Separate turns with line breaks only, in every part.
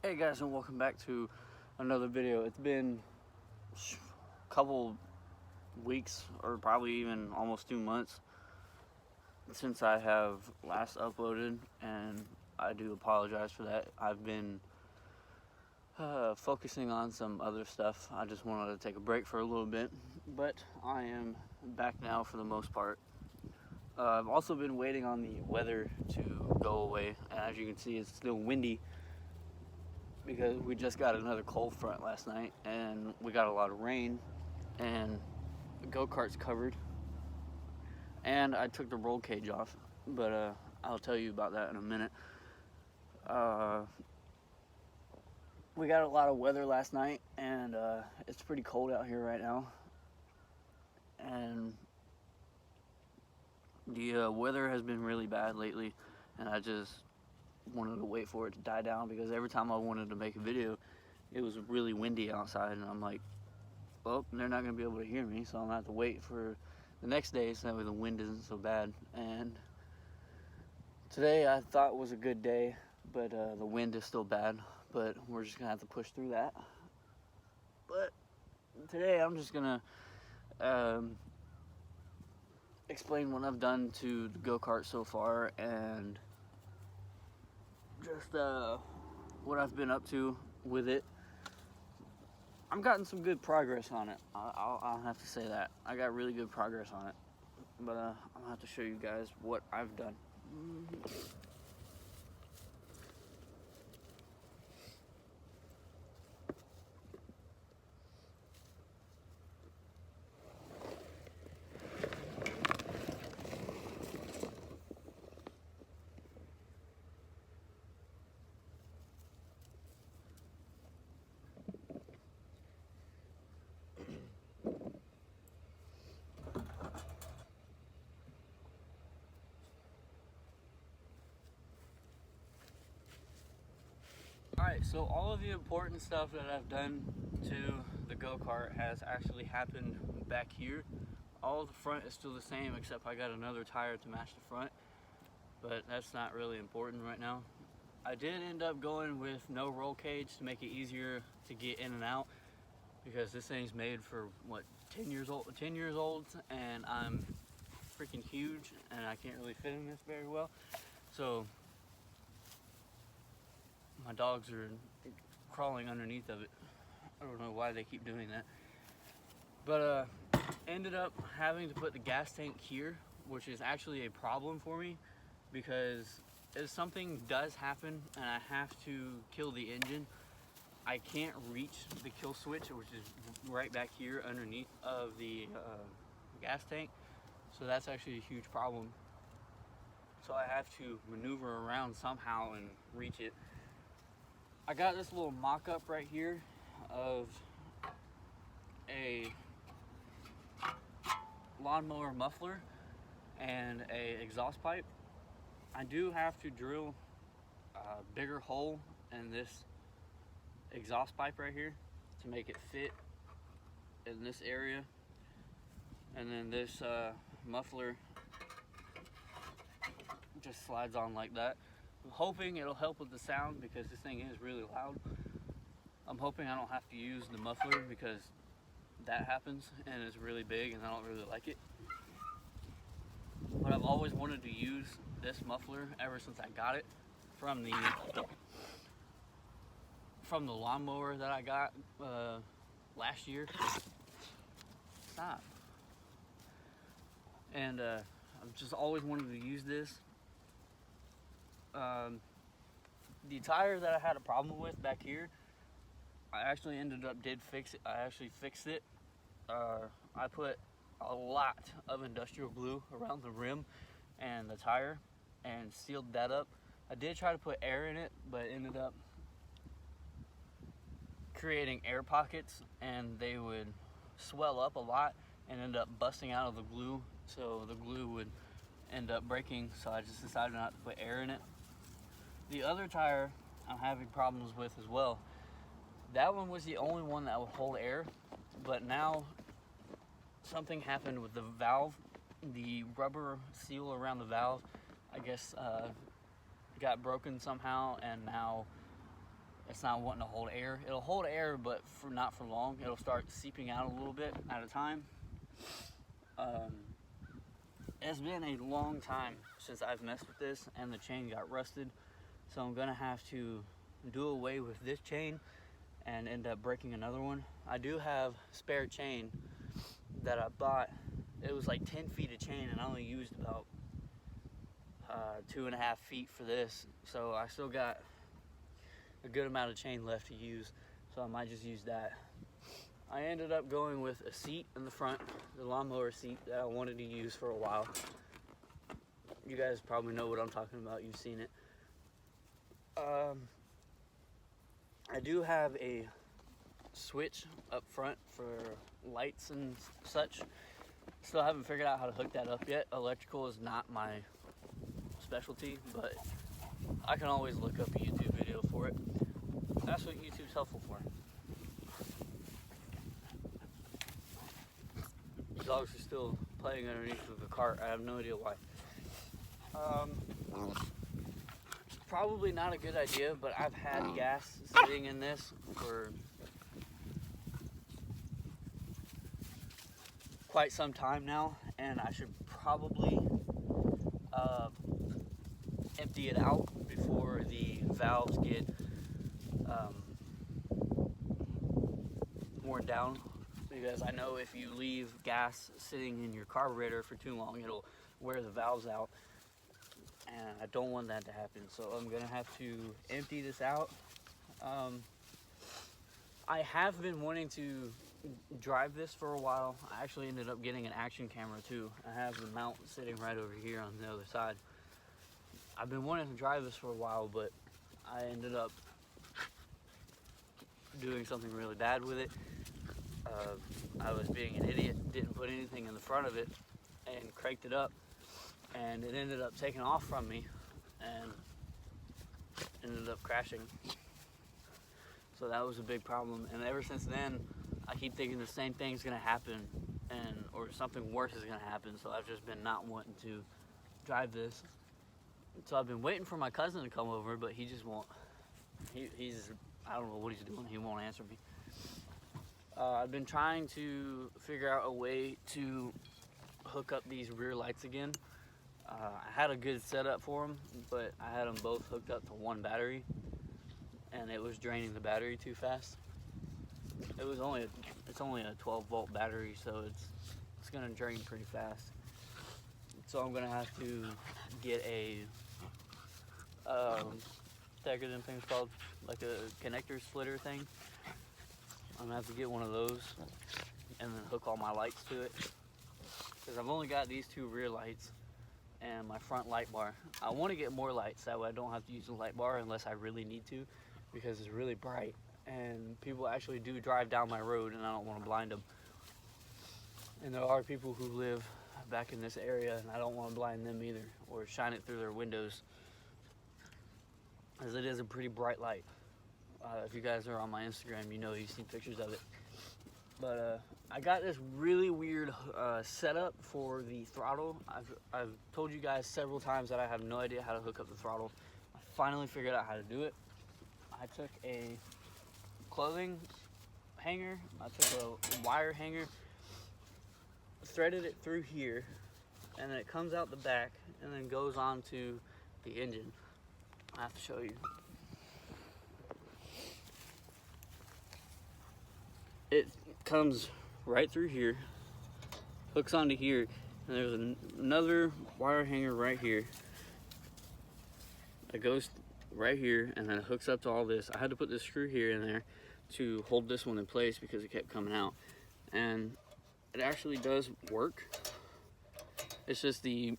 Hey guys, and welcome back to another video. It's been a couple weeks, or probably even almost 2 months, since I have last uploaded, and I do apologize for that. I've been focusing on some other stuff. I just wanted to take a break for a little bit, but I am back now for the most part. I've also been waiting on the weather to go away, and as you can see, it's still windy because we just got another cold front last night, and we got a lot of rain, and the go-kart's covered, and I took the roll cage off, but I'll tell you about that in a minute. We got a lot of weather last night, and it's pretty cold out here right now, and the weather has been really bad lately, and I just wanted to wait for it to die down, because every time I wanted to make a video, it was really windy outside, and I'm like, well, they're not going to be able to hear me, so I'm going to have to wait for the next day so that way the wind isn't so bad. And today I thought was a good day, but the wind is still bad, but we're just going to have to push through that. But today I'm just going to explain what I've done to the go-kart so far, and just what I've been up to with it. I've gotten some good progress on it. I'll have to say that. I got really good progress on it. But I'm going to have to show you guys what I've done. Alright, so all of the important stuff that I've done to the go-kart has actually happened back here. All of the front is still the same, except I got another tire to match the front, but that's not really important right now. I did end up going with no roll cage to make it easier to get in and out, because this thing's made for what, 10 years old, and I'm freaking huge and I can't really fit in this very well. So my dogs are crawling underneath of it. I don't know why they keep doing that. But ended up having to put the gas tank here, which is actually a problem for me, because if something does happen and I have to kill the engine, I can't reach the kill switch, which is right back here underneath of the gas tank. So that's actually a huge problem. So I have to maneuver around somehow and reach it. I got this little mock-up right here of a lawnmower muffler and a exhaust pipe. I do have to drill a bigger hole in this exhaust pipe right here to make it fit in this area, and then this muffler just slides on like that. I'm hoping it'll help with the sound, because this thing is really loud. I'm hoping I don't have to use the muffler, because that happens and it's really big and I don't really like it. But I've always wanted to use this muffler ever since I got it from the lawnmower that I got last year. Stop. And I've just always wanted to use this. The tire that I had a problem with back here, I actually fixed it. I put a lot of industrial glue around the rim and the tire and sealed that up. I did try to put air in it, but ended up creating air pockets, and they would swell up a lot and end up busting out of the glue, so the glue would end up breaking. So I just decided not to put air in it. The other tire I'm having problems with as well. That one was the only one that would hold air, but now something happened with the valve. The rubber seal around the valve, I guess, got broken somehow, and now it's not wanting to hold air. It'll hold air, but not for long. It'll start seeping out a little bit at a time. It's been a long time since I've messed with this, and the chain got rusted. So I'm gonna have to do away with this chain and end up breaking another one. I do have spare chain that I bought. It was like 10 feet of chain, and I only used about 2.5 feet for this. So I still got a good amount of chain left to use, so I might just use that. I ended up going with a seat in the front, the lawnmower seat that I wanted to use for a while. You guys probably know what I'm talking about. You've seen it. I do have a switch up front for lights and such. Still haven't figured out how to hook that up yet. Electrical is not my specialty, but I can always look up a YouTube video for it. That's what YouTube's helpful for. The dogs are still playing underneath of the cart. I have no idea why. Probably not a good idea, but I've had gas sitting in this for quite some time now, and I should probably empty it out before the valves get worn down, because I know if you leave gas sitting in your carburetor for too long, it'll wear the valves out, and I don't want that to happen. So I'm gonna have to empty this out. I have been wanting to drive this for a while. I actually ended up getting an action camera too. I have the mount sitting right over here on the other side. I've been wanting to drive this for a while, but I ended up doing something really bad with it. I was being an idiot, didn't put anything in the front of it, and cranked it up, and it ended up taking off from me and ended up crashing. So that was a big problem, and ever since then I keep thinking the same thing's gonna happen, or something worse is gonna happen. So I've just been not wanting to drive this. So I've been waiting for my cousin to come over, but he just won't. He's I don't know what he's doing. He won't answer me. I've been trying to figure out a way to hook up these rear lights again. I had a good setup for them, but I had them both hooked up to one battery, and it was draining the battery too fast. It's only a 12-volt battery, so it's gonna drain pretty fast. So I'm gonna have to get a what are them things called, like a connector splitter thing. I'm gonna have to get one of those and then hook all my lights to it, because I've only got these two rear lights and my front light bar. I want to get more lights, that way I don't have to use the light bar unless I really need to, because it's really bright and people actually do drive down my road and I don't want to blind them. And there are people who live back in this area and I don't want to blind them either, or shine it through their windows, as it is a pretty bright light. If you guys are on my Instagram, you know you've seen pictures of it. But I got this really weird setup for the throttle. I've told you guys several times that I have no idea how to hook up the throttle. I finally figured out how to do it. I took a clothing hanger, I took a wire hanger, threaded it through here, and then it comes out the back and then goes on to the engine. I have to show you. It comes right through here, hooks onto here, and there's another wire hanger right here that goes right here and then it hooks up to all this. I had to put this screw here in there to hold this one in place because it kept coming out, and it actually does work. It's just that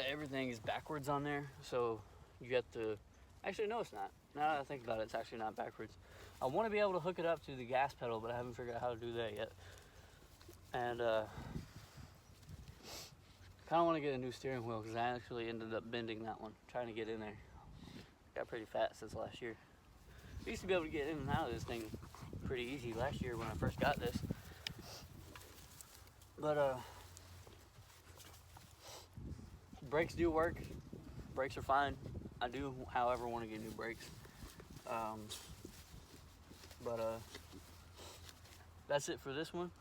everything is backwards on there, so you have to, actually no it's not. Now that I think about it, it's actually not backwards. I want to be able to hook it up to the gas pedal, but I haven't figured out how to do that yet. And kind of want to get a new steering wheel, because I actually ended up bending that one trying to get in there. Got pretty fat since last year. I used to be able to get in and out of this thing pretty easy last year when I first got this. But brakes do work. Brakes are fine. I do, however, want to get new brakes. But that's it for this one.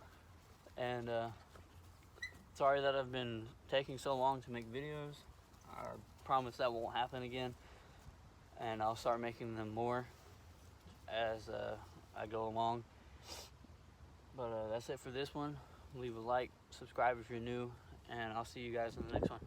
And sorry that I've been taking so long to make videos. I promise that won't happen again. And I'll start making them more as I go along. But that's it for this one. Leave a like, subscribe if you're new, and I'll see you guys in the next one.